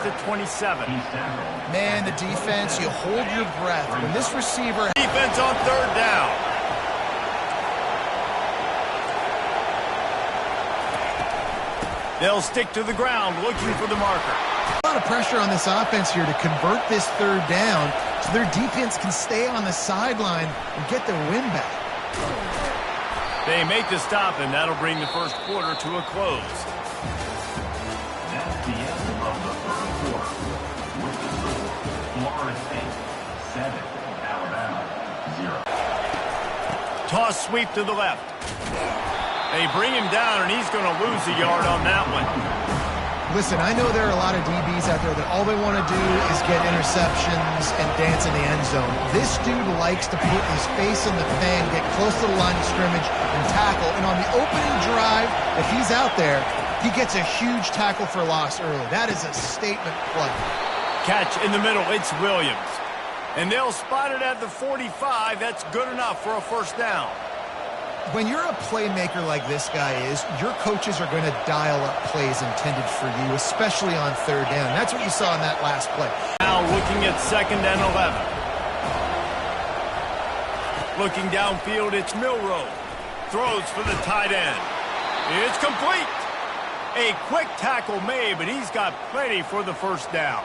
at 27. Man, the defense, you hold your breath. When this receiver... Defense on third down. They'll stick to the ground looking for the marker. A lot of pressure on this offense here to convert this third down so their defense can stay on the sideline and get their win back. They make the stop, and that'll bring the first quarter to a close. That's the end of the first quarter. With the score, Florida State 7, Alabama 0. Toss sweep to the left. They bring him down, and he's going to lose a yard on that one. Listen, I know there are a lot of DBs out there that all they want to do is get interceptions and dance in the end zone. This dude likes to put his face in the fan, get close to the line of scrimmage, and tackle. And on the opening drive, if he's out there, he gets a huge tackle for loss early. That is a statement play. Catch in the middle. It's Williams. And they'll spot it at the 45. That's good enough for a first down. When you're a playmaker like this guy is, your coaches are going to dial up plays intended for you, especially on third down. That's what you saw in that last play. Now looking at 2nd and 11. Looking downfield, it's Milroe. Throws for the tight end. It's complete. A quick tackle made, but he's got plenty for the first down.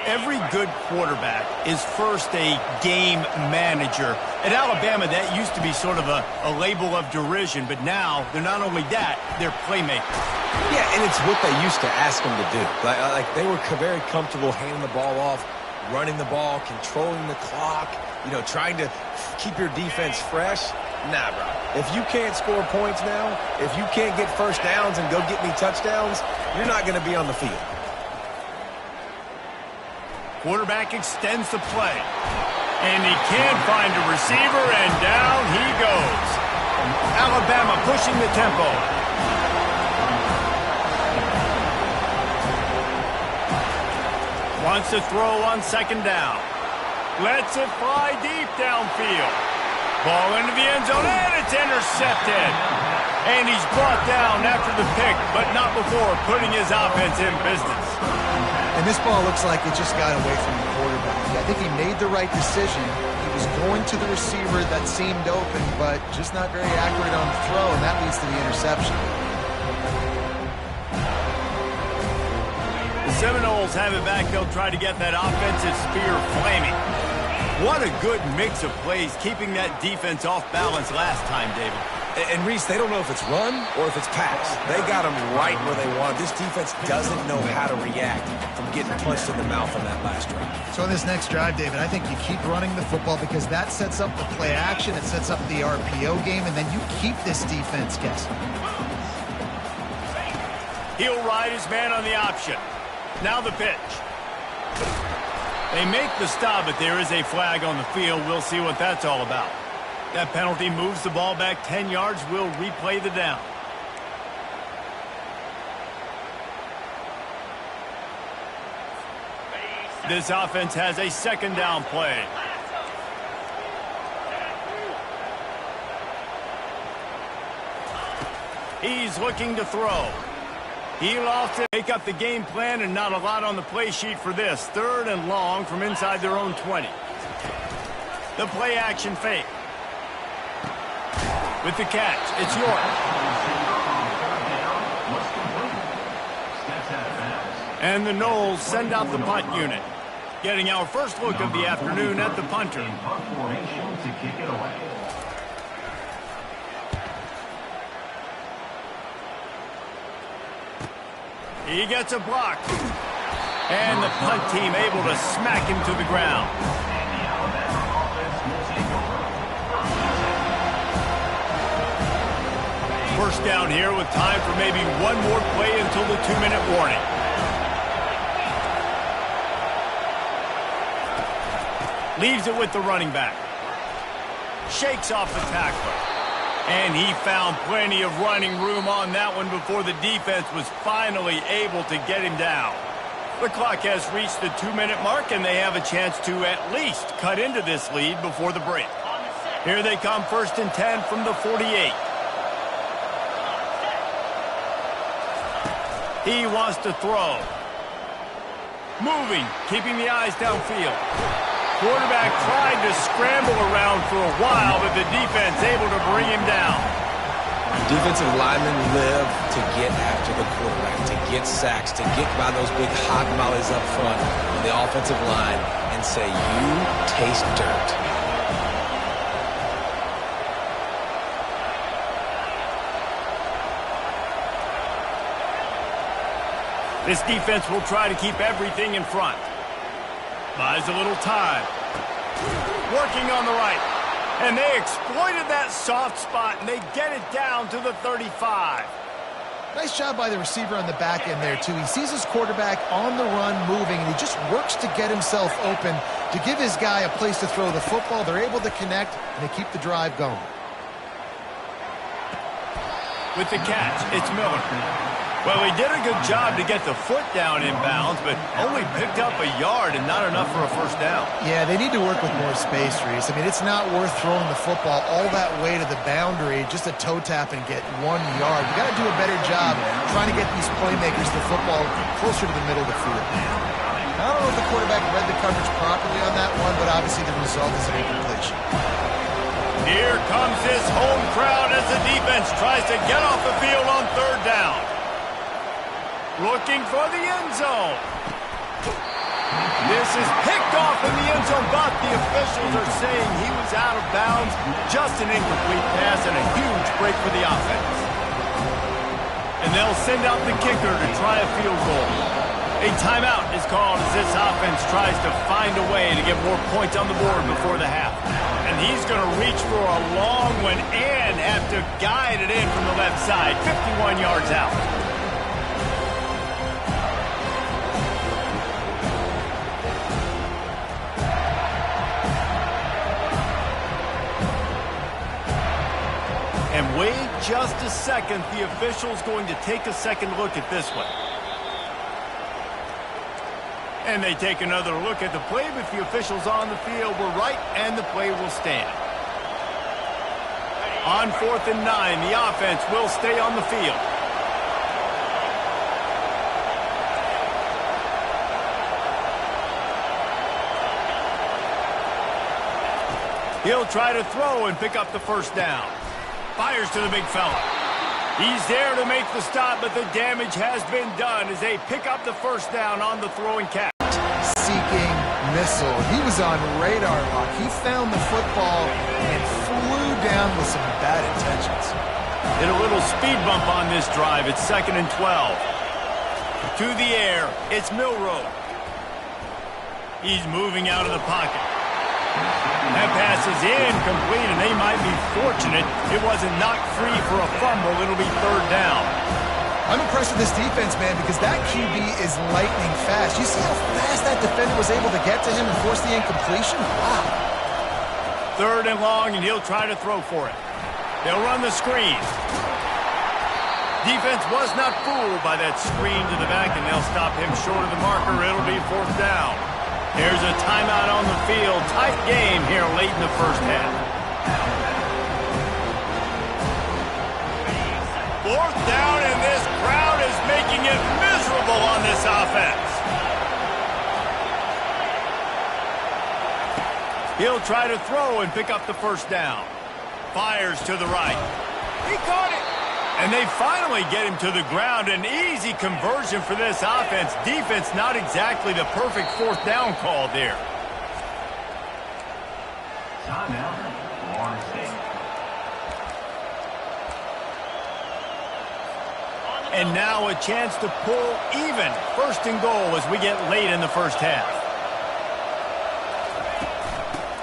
Every good quarterback is first a game manager. At Alabama, that used to be sort of a label of derision, but now they're not only that, they're playmakers. Yeah, and it's what they used to ask them to do. Like they were very comfortable handing the ball off, running the ball, controlling the clock, trying to keep your defense fresh. Nah, bro. If you can't score points now, if you can't get first downs and go get me touchdowns, you're not going to be on the field. Quarterback extends the play. And he can't find a receiver, and down he goes. Alabama pushing the tempo. Wants to throw on 2nd down. Lets it fly deep downfield. Ball into the end zone, and it's intercepted. And he's brought down after the pick, but not before putting his offense in business. And this ball looks like it just got away from the quarterback. I think he made the right decision. He was going to the receiver that seemed open, but just not very accurate on the throw, and that leads to the interception. The Seminoles have it back. They'll try to get that offensive spear flaming. What a good mix of plays, keeping that defense off balance last time, David. And Reese, they don't know if it's run or if it's pass. They got them right where they want. This defense doesn't know how to react from getting punched in the mouth on that last drive. So in this next drive, David, I think you keep running the football because that sets up the play action, it sets up the RPO game, and then you keep this defense guessing. He'll ride his man on the option. Now the pitch. They make the stop, but there is a flag on the field. We'll see what that's all about. That penalty moves the ball back 10 yards. We'll replay the down. This offense has a 2nd down play. He's looking to throw. He lost it. Make up the game plan, and not a lot on the play sheet for this. 3rd and long from inside their own 20. The play action fake. With the catch, it's York. And the Noles send out the punt unit. Getting our first look of the afternoon at the punter. He gets a block. And the punt team able to smack him to the ground. First down here with time for maybe one more play until the 2-minute warning. Leaves it with the running back. Shakes off the tackler. And he found plenty of running room on that one before the defense was finally able to get him down. The clock has reached the 2-minute mark, and they have a chance to at least cut into this lead before the break. Here they come, 1st and 10 from the 48. He wants to throw. Moving, keeping the eyes downfield. Quarterback tried to scramble around for a while, but the defense able to bring him down. Defensive linemen live to get after the quarterback, to get sacks, to get by those big hot mollies up front on the offensive line and say, you taste dirt. This defense will try to keep everything in front. Buys a little time. Working on the right. And they exploited that soft spot, and they get it down to the 35. Nice job by the receiver on the back end there, too. He sees his quarterback on the run moving, and he just works to get himself open to give his guy a place to throw the football. They're able to connect, and they keep the drive going. With the catch, it's Miller. Well, he did a good job to get the foot down in bounds, but only picked up a yard and not enough for a first down. Yeah, they need to work with more space, Reese. I mean, it's not worth throwing the football all that way to the boundary just to toe tap and get 1 yard. You got to do a better job trying to get these playmakers the football closer to the middle of the field. I don't know if the quarterback read the coverage properly on that one, but obviously the result is an incompletion. Here comes this home crowd as the defense tries to get off the field on third down. Looking for the end zone. This is picked off in the end zone, but the officials are saying he was out of bounds. Just an incomplete pass and a huge break for the offense. And they'll send out the kicker to try a field goal. A timeout is called as this offense tries to find a way to get more points on the board before the half. And he's going to reach for a long one and have to guide it in from the left side, 51 yards out. And wait just a second, the official's going to take a second look at this one. And they take another look at the play, but the officials on the field were right, and the play will stand. On 4th and 9, the offense will stay on the field. He'll try to throw and pick up the first down. Fires to the big fella. He's there to make the stop, but the damage has been done as they pick up the first down on the throwing catch. Seeking missile. He was on radar lock. He found the football and flew down with some bad intentions. Hit a little speed bump on this drive. It's 2nd and 12. To the air, it's Milroe. He's moving out of the pocket. That pass is incomplete, and they might be fortunate it wasn't knocked free for a fumble. It'll be 3rd down. I'm impressed with this defense, man, because that QB is lightning fast. You see how fast that defender was able to get to him and force the incompletion? Wow. 3rd and long, and he'll try to throw for it. They'll run the screen. Defense was not fooled by that screen to the back, and they'll stop him short of the marker. It'll be 4th down. There's a timeout on the field. Tight game here late in the first half. 4th down, and this crowd is making it miserable on this offense. He'll try to throw and pick up the first down. Fires to the right. He caught it. And they finally get him to the ground. An easy conversion for this offense. Defense not exactly the perfect 4th down call there. Timeout, Florida State. And now a chance to pull even. 1st and goal as we get late in the first half.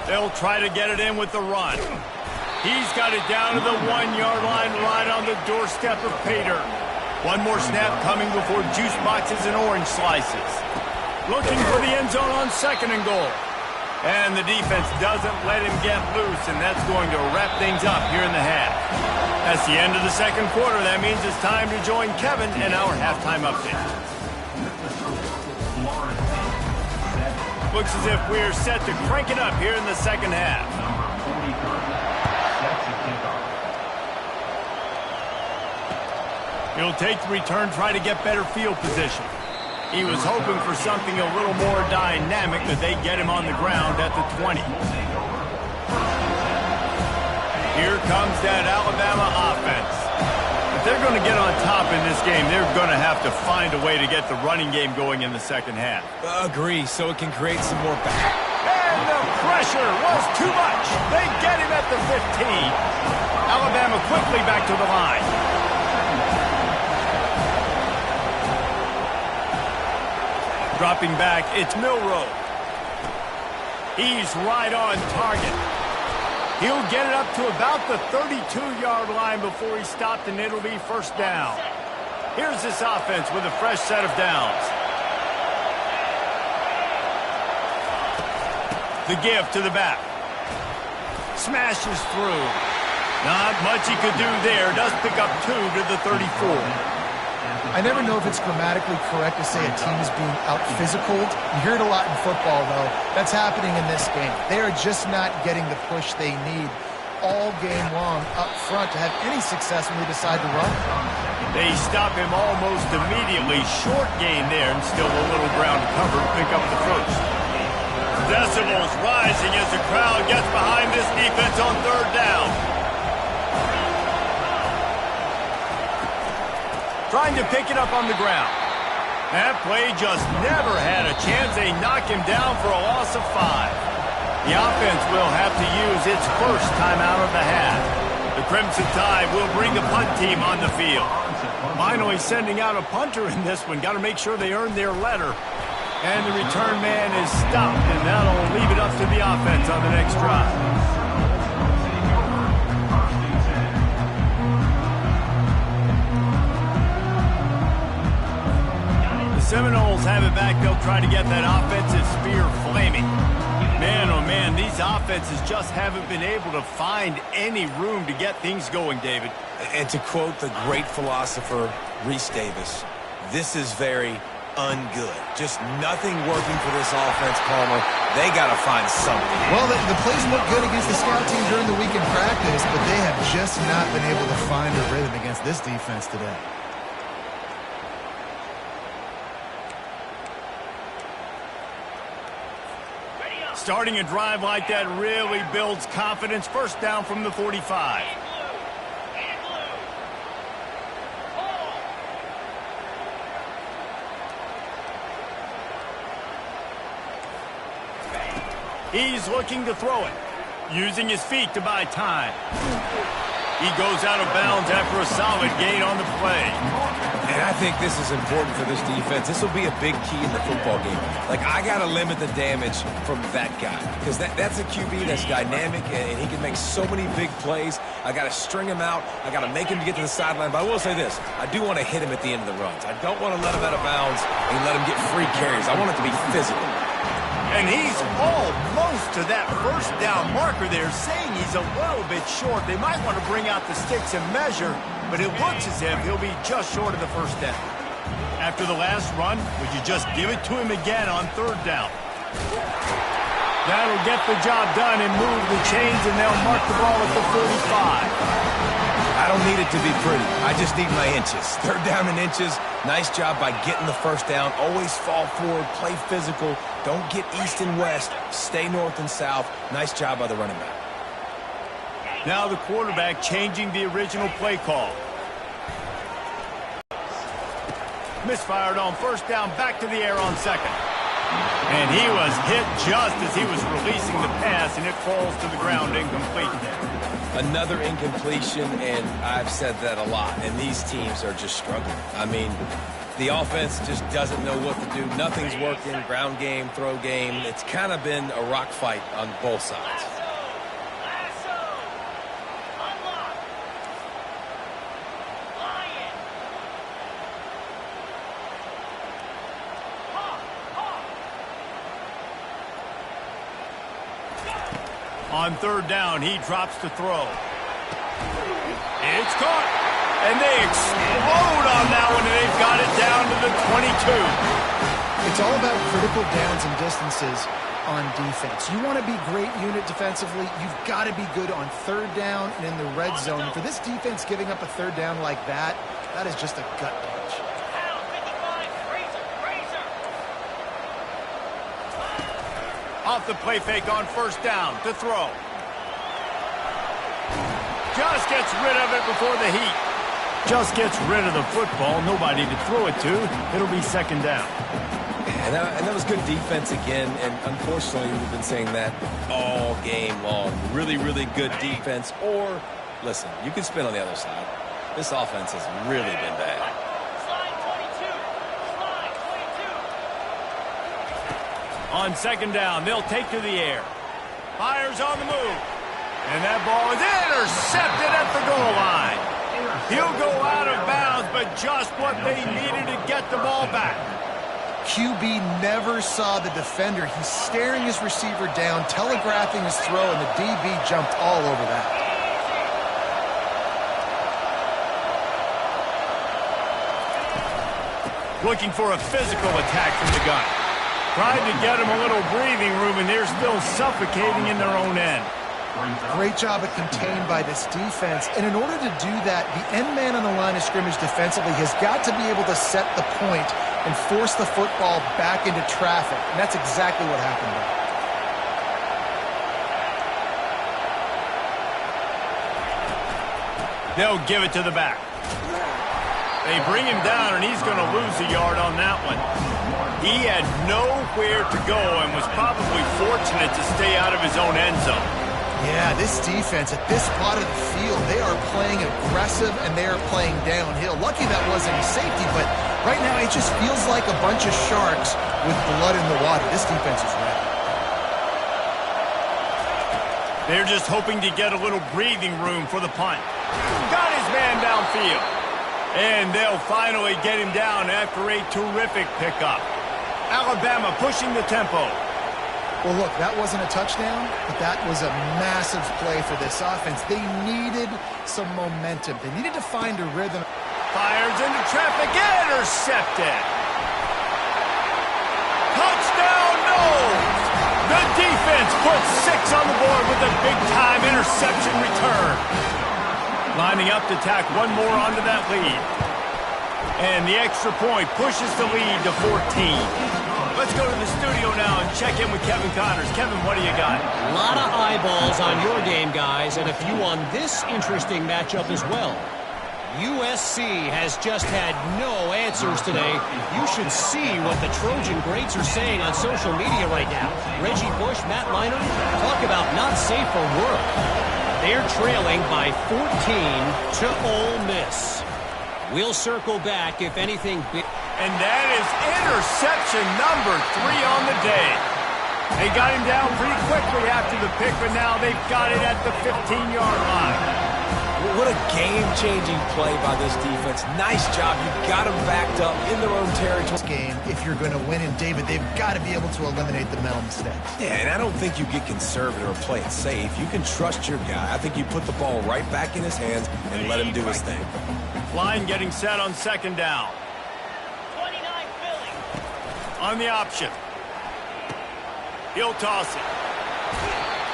They'll try to get it in with the run. He's got it down to the 1-yard line right on the doorstep of Pater. One more snap coming before juice boxes and orange slices. Looking for the end zone on 2nd and goal. And the defense doesn't let him get loose, and that's going to wrap things up here in the half. That's the end of the 2nd quarter. That means it's time to join Kevin in our halftime update. Looks as if we're set to crank it up here in the 2nd half. He'll take the return, try to get better field position. He was hoping for something a little more dynamic, but they get him on the ground at the 20. Here comes that Alabama offense. If they're going to get on top in this game, they're going to have to find a way to get the running game going in the second half. Agree, so it can create some more back. And the pressure was too much. They get him at the 15. Alabama quickly back to the line. Dropping back, it's Milroe. He's right on target. He'll get it up to about the 32-yard line before he's stopped, and it'll be first down. Here's this offense with a fresh set of downs. The give to the back. Smashes through. Not much he could do there. Does pick up 2 to the 34. I never know if it's grammatically correct to say a team is being out-physicaled. You hear it a lot in football, though. That's happening in this game. They are just not getting the push they need all game long up front to have any success when they decide to run. They stop him almost immediately. Short gain there, and still a little ground to cover to pick up the first. Decibels rising as the crowd gets behind this defense on third down. Trying to pick it up on the ground. That play just never had a chance. They knock him down for a loss of 5. The offense will have to use its first timeout of the half. The Crimson Tide will bring the punt team on the field. Finally sending out a punter in this one. Got to make sure they earn their letter. And the return man is stopped, and that'll leave it up to the offense on the next drive. Seminoles have it back. They'll try to get that offensive spear flaming. Man, oh man, these offenses just haven't been able to find any room to get things going, David. And to quote the great philosopher Reese Davis, this is very ungood. Just nothing working for this offense, Palmer. They got to find something. Well, the plays look good against the scout team during the week in practice, but they have just not been able to find a rhythm against this defense today. Starting a drive like that really builds confidence. First down from the 45. He's looking to throw it, using his feet to buy time. He goes out of bounds after a solid gain on the play. And I think this is important for this defense. This will be a big key in the football game. Like, I got to limit the damage from that guy because that's a QB that's dynamic, and he can make so many big plays. I got to string him out. I got to make him get to the sideline. But I will say this. I do want to hit him at the end of the runs. I don't want to let him out of bounds and let him get free carries. I want it to be physical. And he's almost to that first down marker there, saying he's a little bit short. They might want to bring out the sticks and measure, but it looks as if he'll be just short of the first down. After the last run, would you just give it to him again on third down? That'll get the job done and move the chains, and they'll mark the ball at the 45. I don't need it to be pretty. I just need my inches. Third down in inches. Nice job by getting the first down. Always fall forward, play physical. Don't get east and west. Stay north and south. Nice job by the running back. Now the quarterback changing the original play call. Misfired on first down, back to the air on second. And he was hit just as he was releasing the pass, and it falls to the ground incomplete. Another incompletion, and I've said that a lot, and these teams are just struggling. I mean, the offense just doesn't know what to do. Nothing's working. Ground game, throw game. It's kind of been a rock fight on both sides. On third down, he drops to throw. It's caught. And they explode on that one, and they've got it down to the 22. It's all about critical downs and distances on defense. You want to be great unit defensively, you've got to be good on third down and in the red zone. For this defense giving up a third down like that, that is just a gut punch. Off the play fake on first down to throw. Just gets rid of it before the heat. Just gets rid of the football. Nobody to throw it to. It'll be second down. And that was good defense again, and unfortunately we've been saying that all game long. Really, really good defense. Or, listen, you can spin on the other side. This offense has really been bad. On second down, they'll take to the air. Fires on the move. And that ball is intercepted at the goal line. He'll go out of bounds, but just what they needed to get the ball back. QB never saw the defender. He's staring his receiver down, telegraphing his throw, and the DB jumped all over that. Looking for a physical attack from the gun. Tried to get him a little breathing room, and they're still suffocating in their own end. Great job at contained by this defense. And in order to do that, the end man on the line of scrimmage defensively has got to be able to set the point and force the football back into traffic. And that's exactly what happened there. They'll give it to the back. They bring him down, and he's going to lose a yard on that one. He had nowhere to go and was probably fortunate to stay out of his own end zone. Yeah, this defense at this spot of the field, they are playing aggressive and they are playing downhill. Lucky that wasn't a safety, but right now it just feels like a bunch of sharks with blood in the water. This defense is ready. They're just hoping to get a little breathing room for the punt. Got his man downfield. And they'll finally get him down after a terrific pickup. Alabama pushing the tempo. Well, look, that wasn't a touchdown, but that was a massive play for this offense. They needed some momentum. They needed to find a rhythm. Fires into traffic, intercepted. Touchdown, no! The defense puts 6 on the board with a big-time interception return. Lining up to tack one more onto that lead. And the extra point pushes the lead to 14. Let's go to the studio now and check in with Kevin Connors. Kevin, what do you got? A lot of eyeballs on your game, guys, and a few on this interesting matchup as well. USC has just had no answers today. You should see what the Trojan greats are saying on social media right now. Reggie Bush, Matt Leinart, talk about not safe for work. They're trailing by 14 to Ole Miss. We'll circle back if anything big. And that is interception number 3 on the day. They got him down pretty quickly after the pick, but now they've got it at the 15-yard line. What a game-changing play by this defense. Nice job. You got them backed up in their own territory. This game, if you're going to win, and David, they've got to be able to eliminate the mental mistakes. Yeah, and I don't think you get conservative or play it safe. You can trust your guy. I think you put the ball right back in his hands and let him do his thing. Line getting set on second down. On the option. He'll toss it.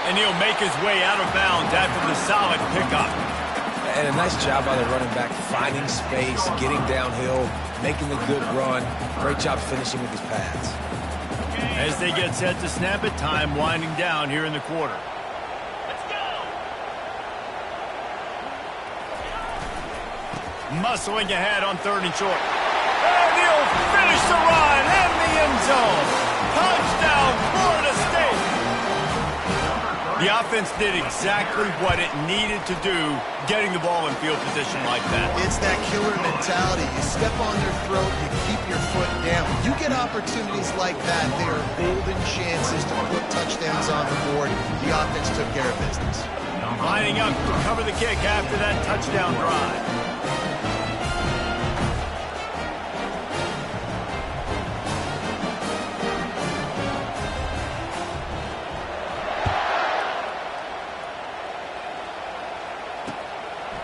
And he'll make his way out of bounds after the solid pickup. And a nice job by the running back, finding space, getting downhill, making the good run. Great job finishing with his pads. As they get set to snap it, time winding down here in the quarter. Let's go! Muscling ahead on 3rd and short. And he'll finish the run in the end zone. Touchdown, Florida State. The offense did exactly what it needed to do, getting the ball in field position like that. It's that killer mentality. You step on their throat, you keep your foot down. You get opportunities like that, they are golden chances to put touchdowns on the board. The offense took care of business. Lining up to cover the kick after that touchdown drive.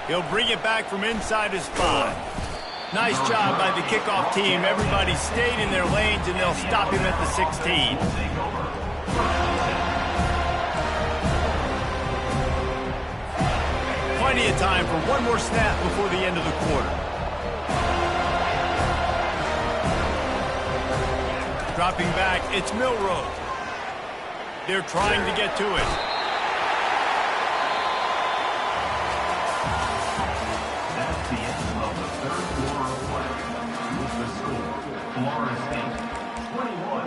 He'll bring it back from inside his 5. Nice job by the kickoff team. Everybody stayed in their lanes, and they'll stop him at the 16. Plenty of time for one more snap before the end of the quarter. Dropping back, it's Milroe. They're trying to get to it. That's the end of the third quarter of play. With the score, Florida State 21,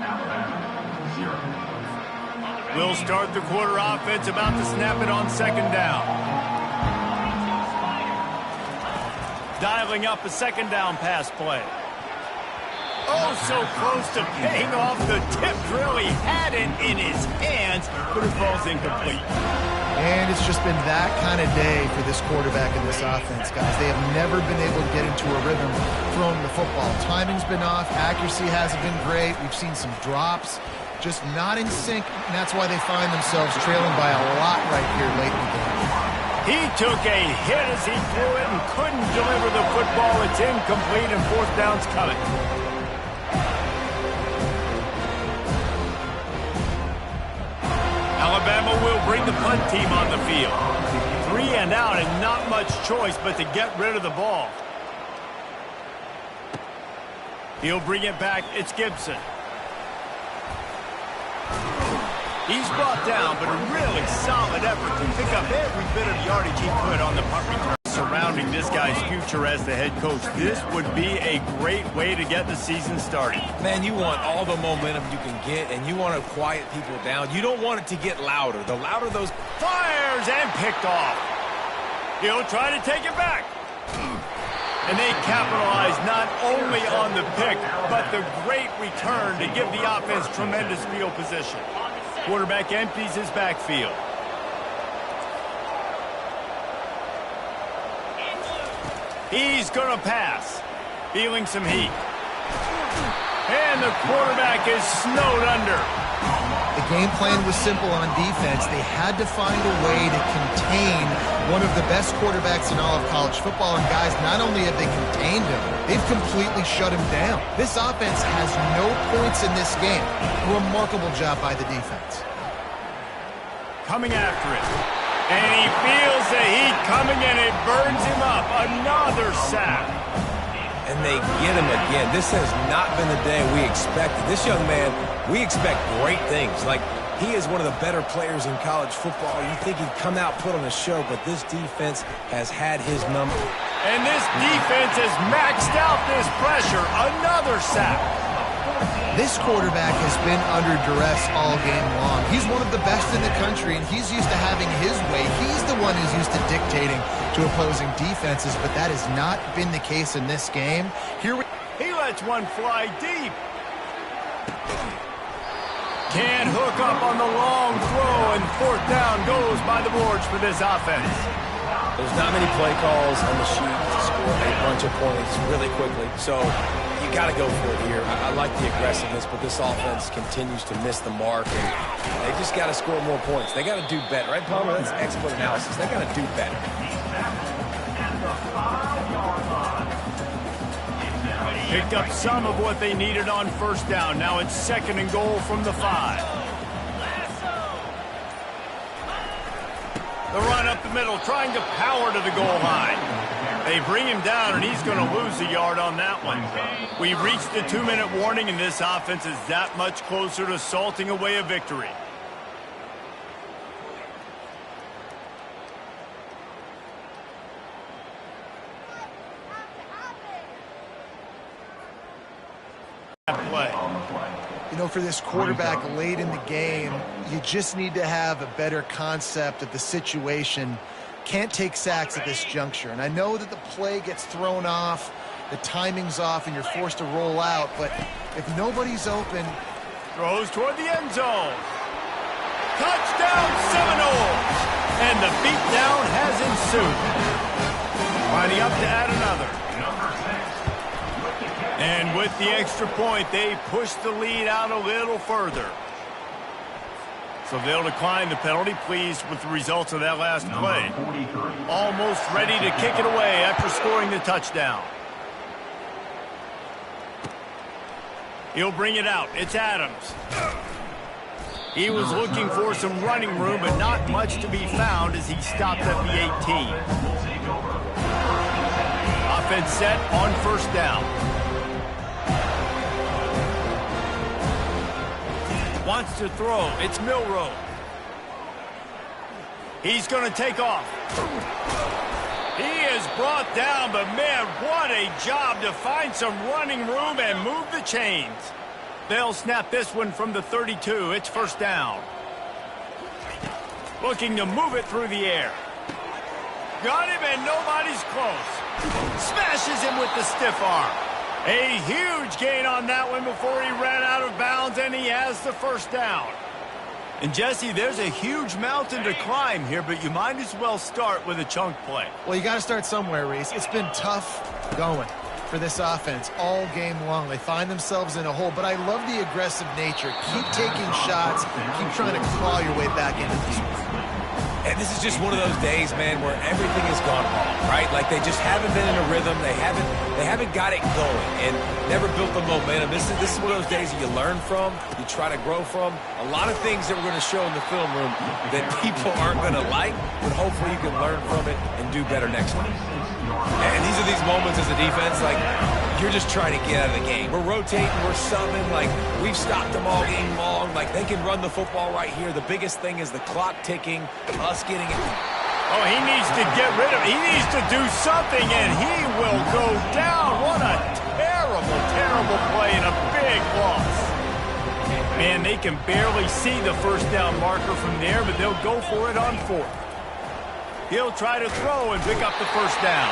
Alabama 0. We'll start the quarter offense, about to snap it on second down. Dialing up a second down pass play. Oh, so close to paying off the tip drill. He had it in his hands, but it falls incomplete. And it's just been that kind of day for this quarterback and this offense, guys. They have never been able to get into a rhythm throwing the football. Timing's been off. Accuracy hasn't been great. We've seen some drops. Just not in sync, and that's why they find themselves trailing by a lot right here late in the game. He took a hit as he threw it and couldn't deliver the football. It's incomplete, and fourth down's coming. Alabama will bring the punt team on the field. 3 and out and not much choice but to get rid of the ball. He'll bring it back. It's Gibson. He's brought down, but a really solid effort to pick up every bit of yardage he could on the punt return. Surrounding this guy's future as the head coach, this would be a great way to get the season started. Man, you want all the momentum you can get, and you want to quiet people down. You don't want it to get louder. The louder those... Fires and picked off. He'll try to take it back. And they capitalize not only on the pick, but the great return to give the offense tremendous field position. Quarterback empties his backfield. He's going to pass. Feeling some heat. And the quarterback is snowed under. The game plan was simple on defense. They had to find a way to contain one of the best quarterbacks in all of college football. And guys, not only have they contained him, they've completely shut him down. This offense has no points in this game. Remarkable job by the defense. Coming after it. And he feels the heat coming, and it burns him up. Another sack. And they get him again. This has not been the day we expected. This young man, we expect great things. Like, he is one of the better players in college football. You think he'd come out, put on a show, but this defense has had his number. And this defense has maxed out this pressure. Another sack. This quarterback has been under duress all game long. He's one of the best in the country, and he's used to having his way. He's the one who's used to dictating to opposing defenses, but that has not been the case in this game. He lets one fly deep. Can't hook up on the long throw, and fourth down goes by the boards for this offense. There's not many play calls on the sheet to score a bunch of points really quickly, so you got to go for it here. I like the aggressiveness, but this offense continues to miss the mark, and they just got to score more points. They got to do better, right, Palmer? That's expert analysis. They got to do better. Picked up some of what they needed on first down. Now it's second and goal from the 5. The run up the middle, trying to power to the goal line. They bring him down, and he's going to lose a yard on that one. We've reached the 2-minute warning, and this offense is that much closer to salting away a victory. Play. You know, for this quarterback late in the game, you just need to have a better concept of the situation. Can't take sacks at this juncture. And I know that the play gets thrown off, the timing's off, and you're forced to roll out. But if nobody's open... Throws toward the end zone. Touchdown Seminoles! And the beatdown has ensued. Lining up to add another. And with the extra point, they push the lead out a little further. So they'll decline the penalty, pleased with the results of that last play. Almost ready to kick it away after scoring the touchdown. He'll bring it out. It's Adams. He was looking for some running room, but not much to be found as he stopped at the 18. Offense set on first down. wants to throw. It's Milroe. He's going to take off. He is brought down, but man, what a job to find some running room and move the chains. They'll snap this one from the 32. It's first down. Looking to move it through the air. Got him, and nobody's close. Smashes him with the stiff arm. A huge gain on that one before he ran out of bounds, and he has the first down. And, Jesse, there's a huge mountain to climb here, but you might as well start with a chunk play. Well, you got to start somewhere, Reese. It's been tough going for this offense all game long. They find themselves in a hole, but I love the aggressive nature. Keep taking shots. Keep trying to claw your way back into this one. And this is just one of those days, man, where everything has gone wrong, right? Like they just haven't been in a rhythm. They haven't got it going and never built the momentum. This is one of those days that you learn from, you try to grow from. A lot of things that we're going to show in the film room that people aren't going to like, but hopefully you can learn from it and do better next time. And these are these moments as a defense, like you're just trying to get out of the game. We're rotating, we're subbing, like we've stopped them all game long. Like they can run the football right here. The biggest thing is the clock ticking, us getting it. Oh, he needs to get rid of it. He needs to do something, and he will go down. What a terrible, terrible play and a big loss. Man, they can barely see the first down marker from there, but they'll go for it on fourth. He'll try to throw and pick up the first down.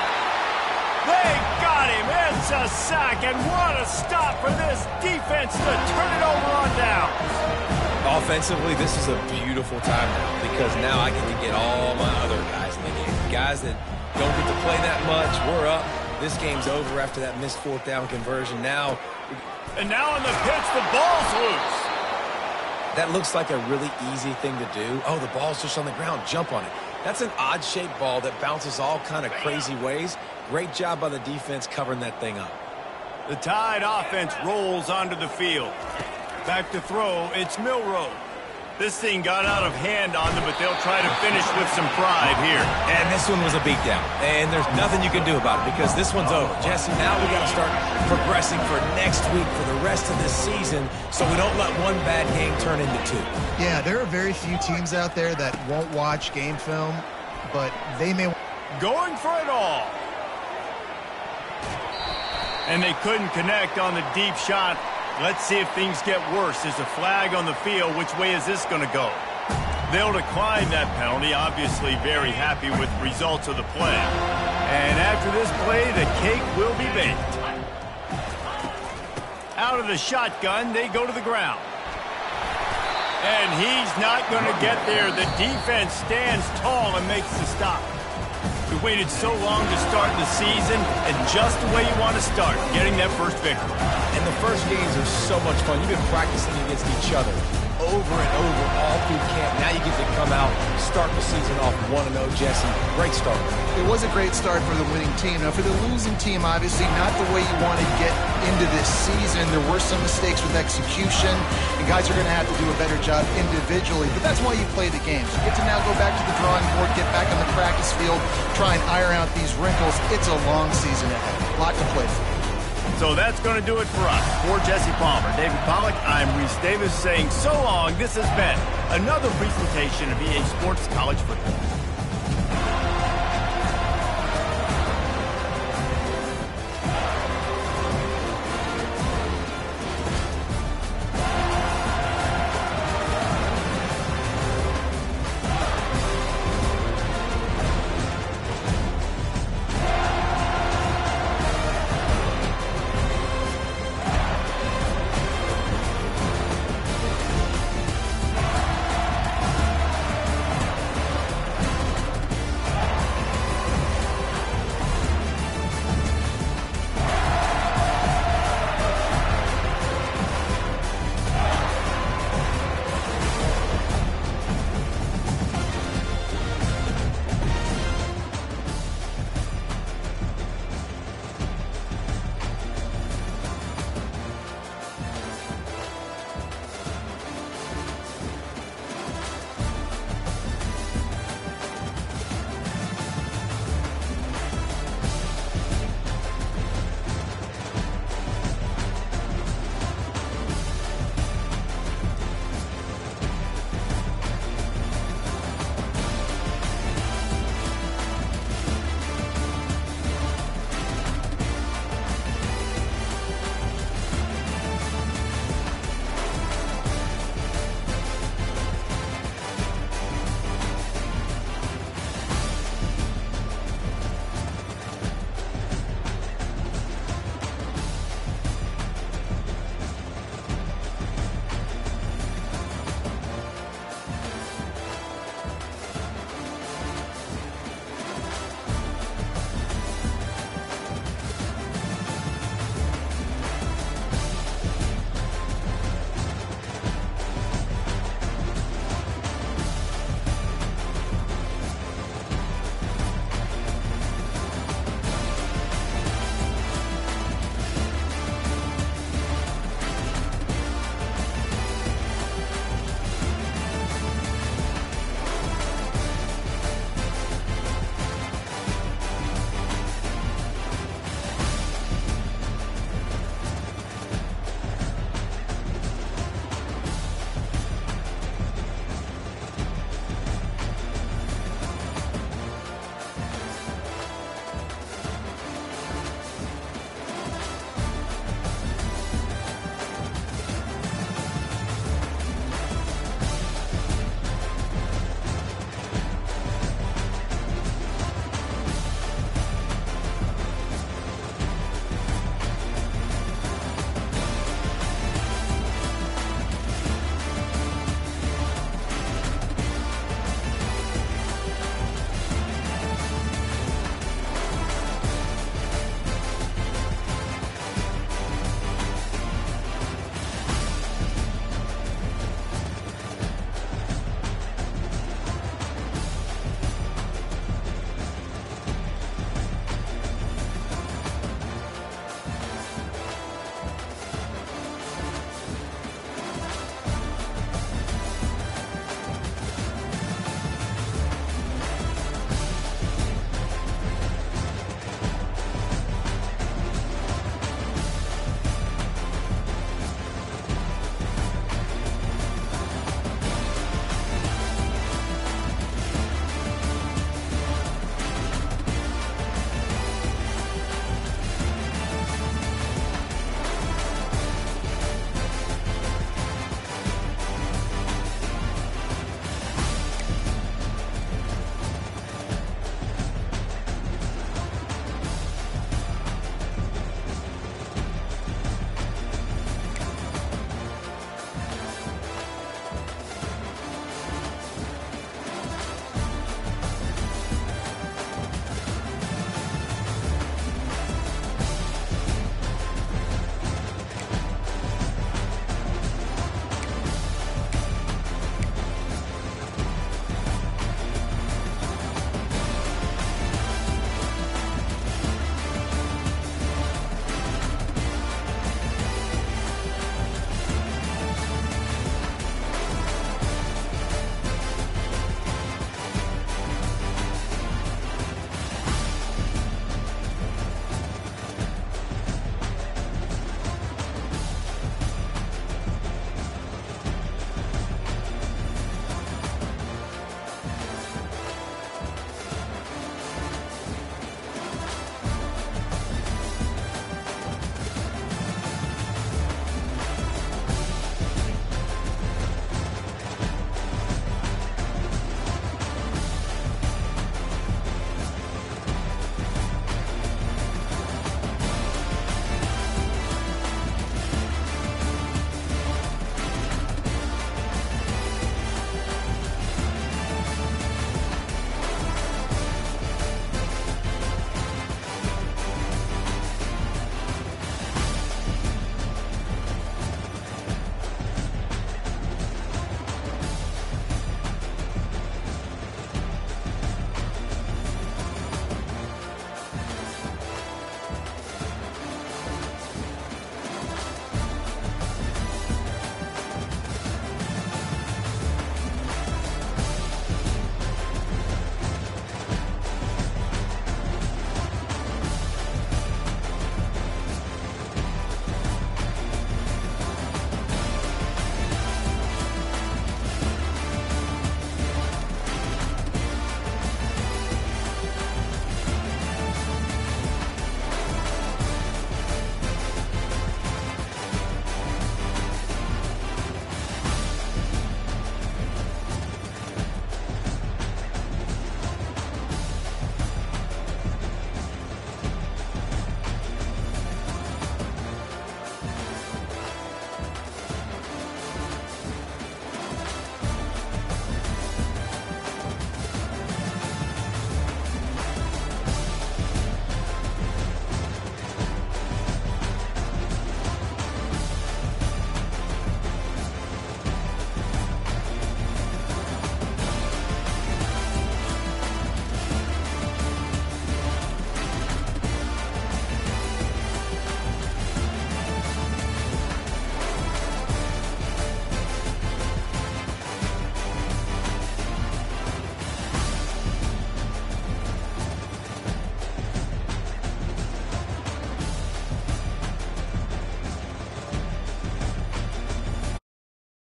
They got him. It's a sack, and what a stop for this defense to turn it over on downs. Offensively, this is a beautiful time now because now I get to get all my other guys in the game. Guys that don't get to play that much. We're up. This game's over after that missed fourth down conversion. Now, and now on the pitch, the ball's loose. That looks like a really easy thing to do. Oh, the ball's just on the ground. Jump on it. That's an odd-shaped ball that bounces all kind of crazy ways. Great job by the defense covering that thing up. The Tide offense rolls onto the field. Back to throw, it's Milroe. This thing got out of hand on them, but they'll try to finish with some pride here. And this one was a beatdown. And there's nothing you can do about it because this one's over. Jesse, now we got to start progressing for next week for the rest of this season so we don't let one bad game turn into two. Yeah, there are very few teams out there that won't watch game film, but they may... Going for it all. And they couldn't connect on the deep shot. Let's see if things get worse. There's a flag on the field. Which way is this going to go? They'll decline that penalty. Obviously very happy with the results of the play. And after this play, the cake will be baked. Out of the shotgun, they go to the ground. And he's not going to get there. The defense stands tall and makes the stop. We waited so long to start the season, and just the way you want to start, getting that first victory. And the first games are so much fun. You've been practicing against each other over and over all through camp. Now you get to come out, start the season off 1-0, Jesse. Great start. It was a great start for the winning team. Now, for the losing team, obviously not the way you want to get into this season. There were some mistakes with execution, and guys are going to have to do a better job individually. But that's why you play the games. You get to now go back to the drawing board, get back on the practice field, try and iron out these wrinkles. It's a long season ahead. A lot to play for. So that's going to do it for us. For Jesse Palmer, David Pollack, I'm Reese Davis saying so long. This has been another presentation of EA Sports College Football.